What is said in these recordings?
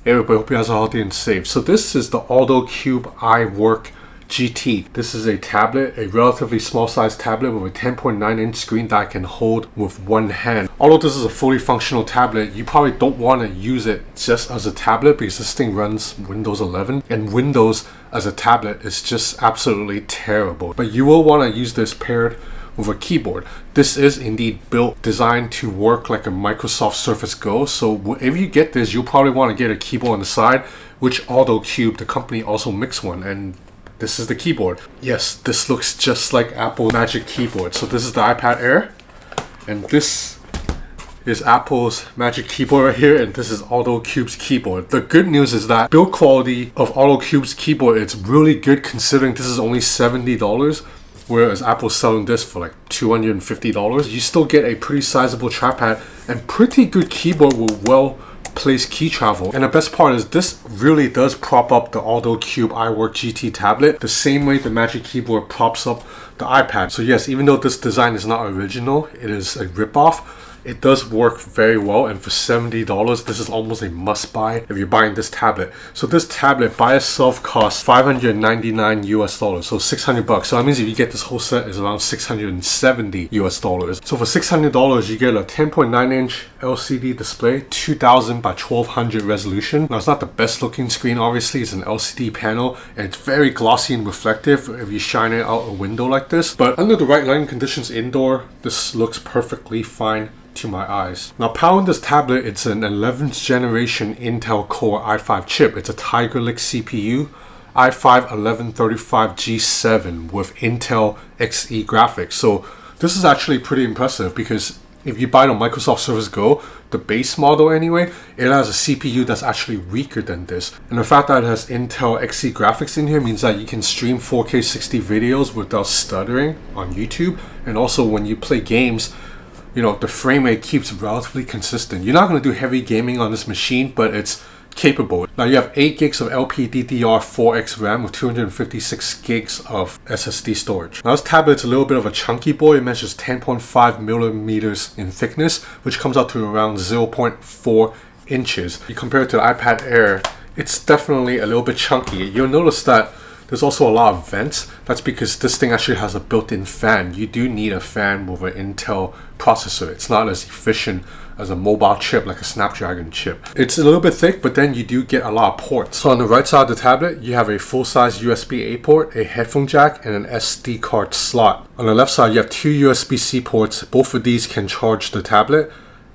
Hey everybody, hope you guys are healthy and safe. So this is the Alldocube iWork GT. This is a tablet, a relatively small size tablet with a 10.9-inch screen that I can hold with one hand. Although this is a fully functional tablet, you probably don't want to use it just as a tablet because this thing runs Windows 11 and Windows as a tablet is just absolutely terrible. But you will want to use this paired with a keyboard. This is indeed designed to work like a Microsoft Surface Go. So if you get this, you'll probably want to get a keyboard on the side, which Allocube, the company, also makes one. And this is the keyboard. Yes, this looks just like Apple's Magic Keyboard. So this is the iPad Air, and this is Apple's Magic Keyboard right here, and this is Allocube's keyboard. The good news is that build quality of Allocube's keyboard, it's really good considering this is only $70. Whereas Apple's selling this for like $250, you still get a pretty sizable trackpad and pretty good keyboard with well-placed key travel. And the best part is this really does prop up the Alldocube iWork GT tablet the same way the Magic Keyboard props up the iPad. So yes, even though this design is not original, it is a ripoff. It does work very well, and for $70, this is almost a must-buy if you're buying this tablet. So this tablet by itself costs $599 US, so 600 bucks. So that means if you get this whole set, it's around $670 US. So for $600, you get a 10.9-inch LCD display, 2000 by 1200 resolution. Now it's not the best looking screen, obviously. It's an LCD panel, and it's very glossy and reflective if you shine it out a window like this. But under the right lighting conditions indoor, this looks perfectly fine to my eyes. Now powering this tablet, it's an 11th generation Intel Core i5 chip. It's a Tiger Lake CPU, i5-1135G7 with Intel Xe graphics. So this is actually pretty impressive because if you buy the Microsoft Surface Go, the base model anyway, it has a CPU that's actually weaker than this. And the fact that it has Intel Xe graphics in here means that you can stream 4K 60 videos without stuttering on YouTube. And also when you play games, you know, the frame rate keeps relatively consistent. You're not going to do heavy gaming on this machine, but it's capable. Now you have 8 gigs of LPDDR4X RAM with 256 gigs of SSD storage. Now this tablet's a little bit of a chunky boy. It measures 10.5 millimeters in thickness, which comes out to around 0.4 inches. You compare it to the iPad Air, it's definitely a little bit chunky. You'll notice that there's also a lot of vents. That's because this thing actually has a built-in fan. You do need a fan with an Intel processor. It's not as efficient as a mobile chip like a Snapdragon chip. It's a little bit thick, but then you do get a lot of ports. So on the right side of the tablet, you have a full-size USB-A port, a headphone jack, and an SD card slot. On the left side, you have 2 USB-C ports. Both of these can charge the tablet.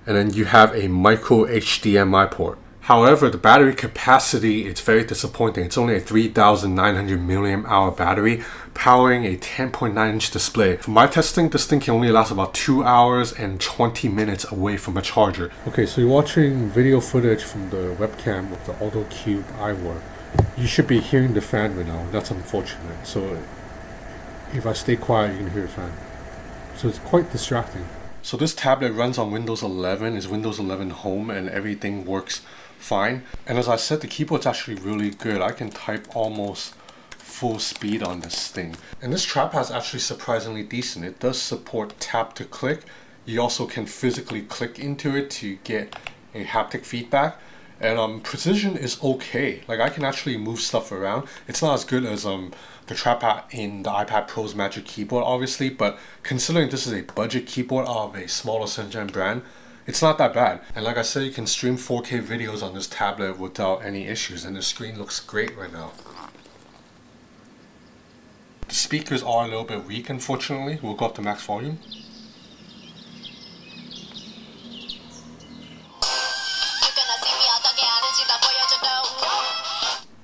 And then you have a micro HDMI port. However, the battery capacity, it's very disappointing. It's only a 3,900 milliamp hour battery powering a 10.9-inch display. For my testing, this thing can only last about 2 hours and 20 minutes away from a charger. Okay, so you're watching video footage from the webcam with the Alldocube iWork. You should be hearing the fan right now. That's unfortunate. So if I stay quiet, you can hear the fan. So it's quite distracting. So this tablet runs on Windows 11, is Windows 11 Home, and everything works fine. And as I said, the keyboard's actually really good. I can type almost full speed on this thing. And this trackpad is actually surprisingly decent. It does support tap to click. You also can physically click into it to get a haptic feedback. And precision is okay. Like I can actually move stuff around. It's not as good as the trackpad in the iPad Pro's Magic Keyboard, obviously, but considering this is a budget keyboard of a smaller Shenzhen brand, it's not that bad. And like I said, you can stream 4K videos on this tablet without any issues, and the screen looks great right now. The speakers are a little bit weak, unfortunately. We'll go up to max volume.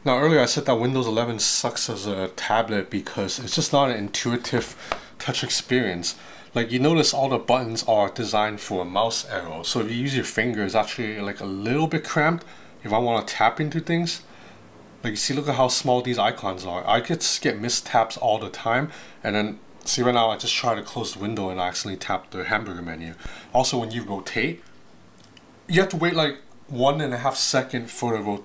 Now earlier I said that Windows 11 sucks as a tablet because it's just not an intuitive touch experience. Like you notice all the buttons are designed for a mouse arrow. So if you use your finger, it's actually like a little bit cramped if I want to tap into things. Like you see, look at how small these icons are. I could get mistaps all the time, and then see right now I just try to close the window and I accidentally tap the hamburger menu. Also when you rotate, you have to wait like 1.5 seconds for the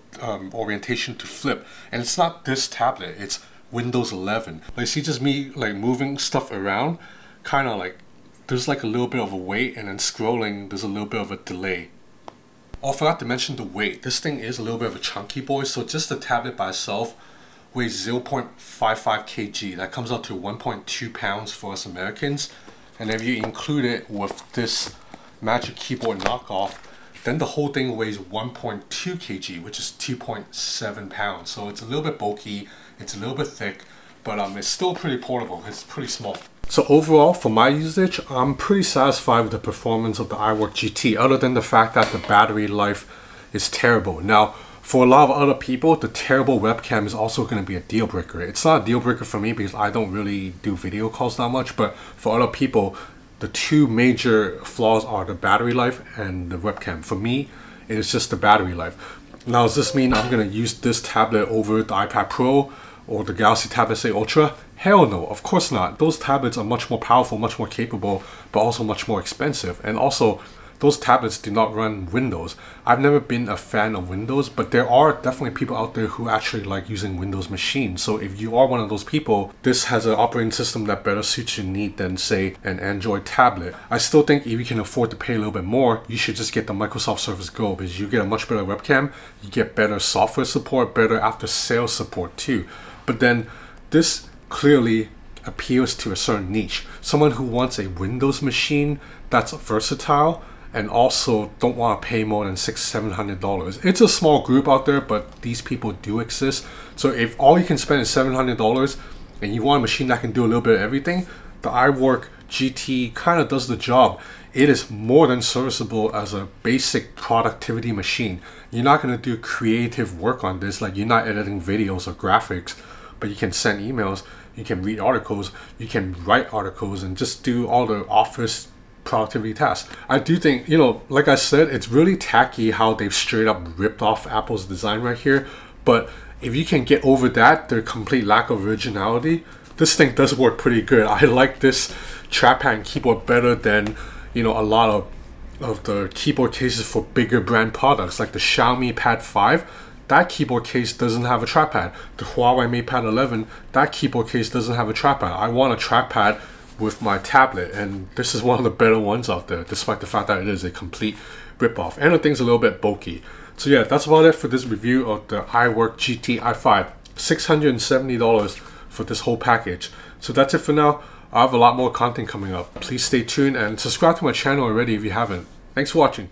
orientation to flip, and it's not this tablet, it's Windows 11. Like see, just me like moving stuff around, kind of like there's like a little bit of a wait, and then scrolling there's a little bit of a delay. Oh, I forgot to mention the weight. This thing is a little bit of a chunky boy, so just the tablet by itself weighs 0.55 kg. That comes out to 1.2 pounds for us Americans. And if you include it with this Magic Keyboard knockoff, then the whole thing weighs 1.2 kg, which is 2.7 pounds. So it's a little bit bulky, it's a little bit thick, but it's still pretty portable. It's pretty small. So overall, for my usage, I'm pretty satisfied with the performance of the iWork GT, other than the fact that the battery life is terrible. Now, for a lot of other people, the terrible webcam is also going to be a deal breaker. It's not a deal breaker for me because I don't really do video calls that much, but for other people, the two major flaws are the battery life and the webcam. For me, it's just the battery life. Now, does this mean I'm going to use this tablet over the iPad Pro or the Galaxy Tab S8 Ultra? Hell no, of course not. Those tablets are much more powerful, much more capable, but also much more expensive. And also, those tablets do not run Windows. I've never been a fan of Windows, but there are definitely people out there who actually like using Windows machines. So if you are one of those people, this has an operating system that better suits your need than, say, an Android tablet. I still think if you can afford to pay a little bit more, you should just get the Microsoft Surface Go, because you get a much better webcam, you get better software support, better after-sales support too. But then this clearly appeals to a certain niche. Someone who wants a Windows machine that's versatile and also don't want to pay more than $600-700. It's a small group out there, but these people do exist. So if all you can spend is $700 and you want a machine that can do a little bit of everything, the iWork GT kind of does the job. It is more than serviceable as a basic productivity machine. You're not going to do creative work on this, like you're not editing videos or graphics, but you can send emails, you can read articles, you can write articles, and just do all the office productivity tasks. I do think, like I said, it's really tacky how they've straight up ripped off Apple's design right here. But if you can get over that, their complete lack of originality, this thing does work pretty good. I like this trackpad and keyboard better than, a lot of the keyboard cases for bigger brand products, like the Xiaomi Pad 5. That keyboard case doesn't have a trackpad. The Huawei MatePad 11, that keyboard case doesn't have a trackpad. I want a trackpad with my tablet, and this is one of the better ones out there, despite the fact that it is a complete ripoff. And the thing's a little bit bulky. So yeah, that's about it for this review of the iWork GT i5. $670 for this whole package. So that's it for now. I have a lot more content coming up. Please stay tuned and subscribe to my channel already if you haven't. Thanks for watching.